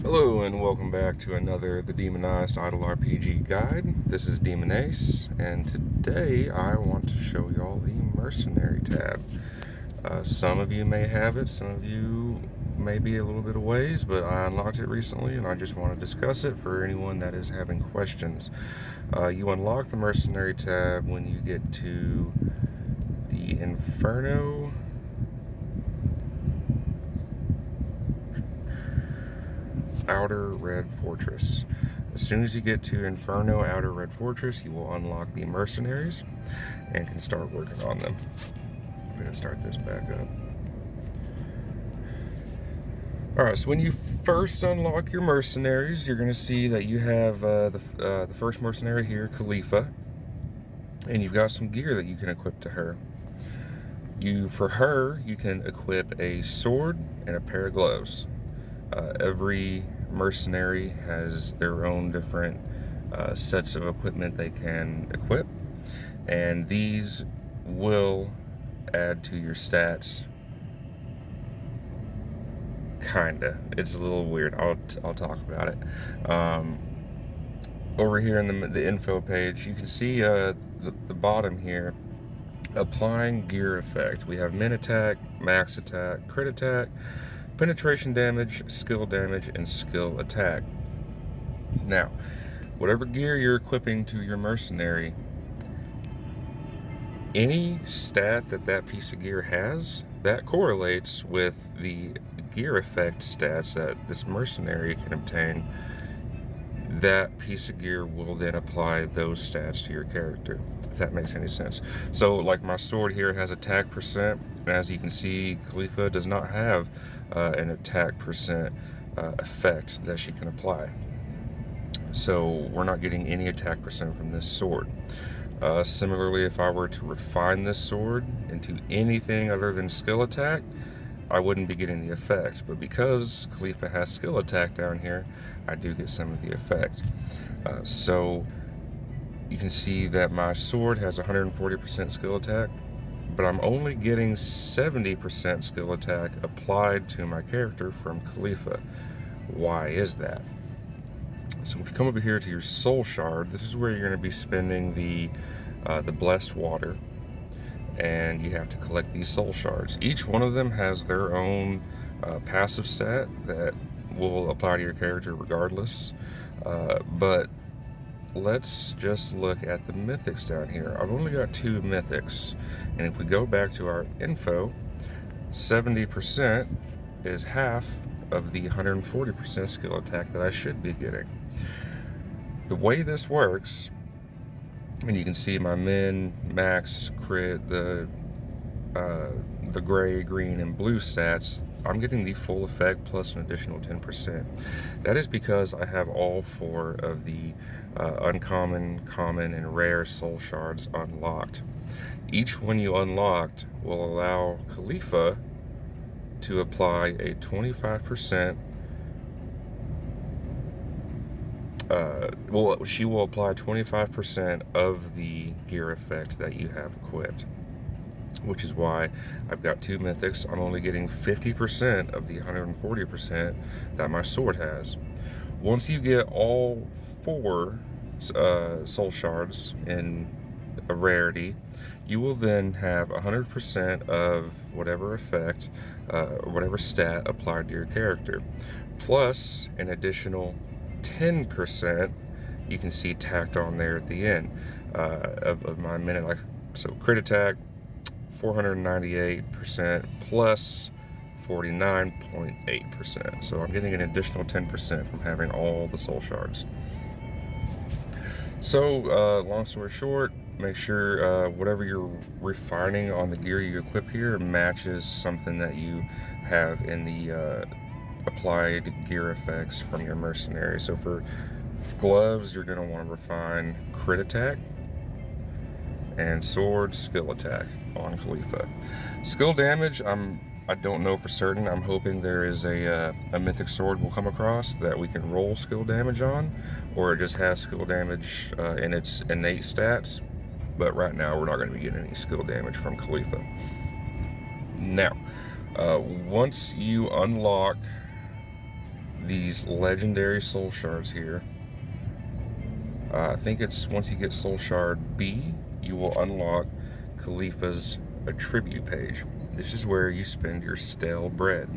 Hello and welcome back to another The Demonized Idle RPG guide. This is Demonized, and today I want to show y'all the Mercenary tab. Some of you may have it, some of you may be a little bit of ways, but I unlocked it recently and I just want to discuss it for anyone that is having questions. You unlock the Mercenary tab when you get to the Inferno Outer Red Fortress. As soon as you get to Inferno Outer Red Fortress, you will unlock the mercenaries and can start working on them. I'm going to start this back up. Alright, so when you first unlock your mercenaries, you're going to see that you have the first mercenary here, Khalifa, and you've got some gear that you can equip to her. For her, you can equip a sword and a pair of gloves. Every mercenary has their own different sets of equipment they can equip, and these will add to your stats. Kinda. It's a little weird. I'll talk about it. Over here in the info page, you can see the bottom here, applying gear effect. We have min attack, max attack, crit attack, penetration damage, skill damage, and skill attack. Now, whatever gear you're equipping to your mercenary, any stat that piece of gear has, that correlates with the gear effect stats that this mercenary can obtain. That piece of gear will then apply those stats to your character, if that makes any sense. So like my sword here has attack percent, and as you can see, Khalifa does not have an attack percent effect that she can apply. So we're not getting any attack percent from this sword. Similarly, if I were to refine this sword into anything other than skill attack, I wouldn't be getting the effect, but because Khalifa has skill attack down here, I do get some of the effect. So you can see that my sword has 140% skill attack, but I'm only getting 70% skill attack applied to my character from Khalifa. Why is that? So if you come over here to your soul shard, this is where you're going to be spending the blessed water, and you have to collect these soul shards. Each one of them has their own passive stat that will apply to your character regardless, but let's just look at the mythics down here. I've only got 2 mythics, and if we go back to our info, 70% is half of the 140% skill attack that I should be getting. The way this works, and you can see my min, max, crit, the gray, green, and blue stats, I'm getting the full effect plus an additional 10%. That is because I have all 4 of the uncommon, common, and rare soul shards unlocked. Each one you unlocked will allow Khalifa to apply a 25%. She will apply 25% of the gear effect that you have equipped, which is why I've got 2 mythics. I'm only getting 50% of the 140% that my sword has. Once you get all 4 soul shards in a rarity, you will then have 100% of whatever effect, whatever stat applied to your character, plus an additional 10% you can see tacked on there at the end of my minute. Like, so crit attack 498% plus 49.8%. So I'm getting an additional 10% from having all the soul shards. So long story short, make sure whatever you're refining on the gear you equip here matches something that you have in the applied gear effects from your mercenary. So for gloves, you're going to want to refine crit attack, and sword, skill attack on Khalifa. Skill damage, I don't know for certain. I'm hoping there is a mythic sword we'll come across that we can roll skill damage on, or it just has skill damage in its innate stats. But right now, we're not going to be getting any skill damage from Khalifa. Now, once you unlock these legendary soul shards here. I think it's once you get soul shard B, you will unlock Khalifa's attribute page. This is where you spend your stale bread.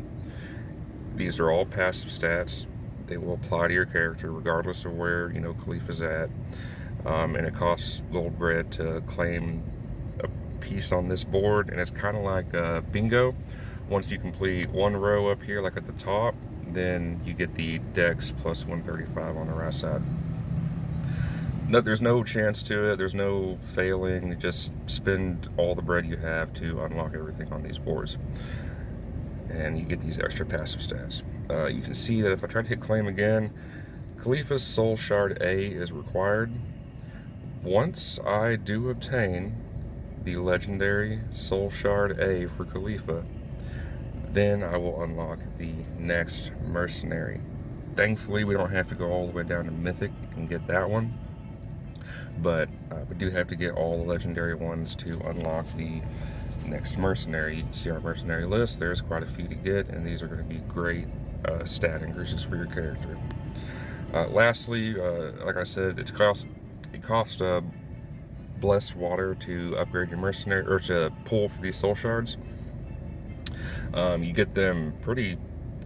These are all passive stats. They will apply to your character regardless of where, you know, Khalifa's at. And it costs gold bread to claim a piece on this board, and it's kind of like bingo. Once you complete one row up here, like at the top, then you get the dex plus 135 on the right side. No, there's no chance to it, there's no failing, just spend all the bread you have to unlock everything on these boards. And you get these extra passive stats. You can see that if I try to hit claim again, Khalifa's Soul Shard A is required. Once I do obtain the legendary Soul Shard A for Khalifa, then I will unlock the next Mercenary. Thankfully, we don't have to go all the way down to Mythic and get that one, but we do have to get all the legendary ones to unlock the next Mercenary. You can see our Mercenary list. There's quite a few to get, and these are going to be great stat increases for your character. Lastly, like I said, it costs blessed water to upgrade your Mercenary, or to pull for these soul shards. You get them pretty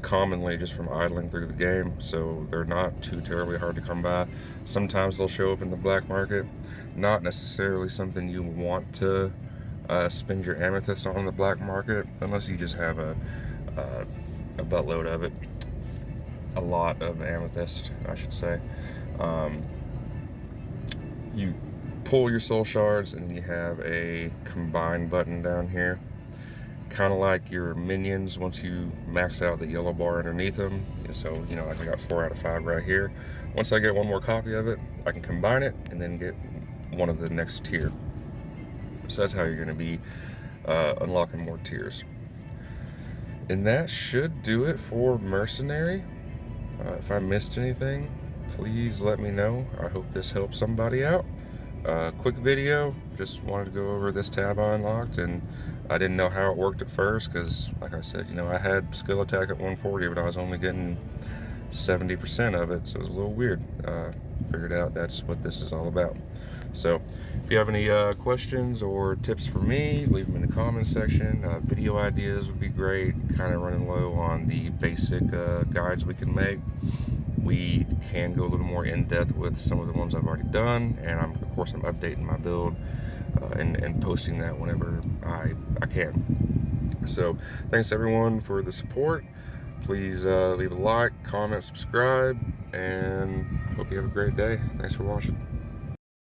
commonly just from idling through the game, so they're not too terribly hard to come by. Sometimes they'll show up in the black market. Not necessarily something you want to spend your amethyst on the black market, unless you just have a buttload of it. A lot of amethyst, I should say. You pull your soul shards, and then you have a combine button down here, kind of like your minions once you max out the yellow bar underneath them. So, you know, like I got 4 out of 5 right here. Once I get one more copy of it, I can combine it and then get one of the next tier. So that's how you're going to be unlocking more tiers. And that should do it for Mercenary. If I missed anything, please let me know. I hope this helps somebody out. Quick video, just wanted to go over this tab I unlocked, and I didn't know how it worked at first, because like I said, you know, I had skill attack at 140, but I was only getting 70% of it, so it was a little weird. Figured out that's what this is all about. So if you have any questions or tips for me, leave them in the comments section. Video ideas would be great. Kind of running low on the basic guides we can make. We can go a little more in depth with some of the ones I've already done, and of course I'm updating my build and posting that whenever I can. So thanks everyone for the support. Please leave a like, comment, subscribe, and hope you have a great day. Thanks for watching.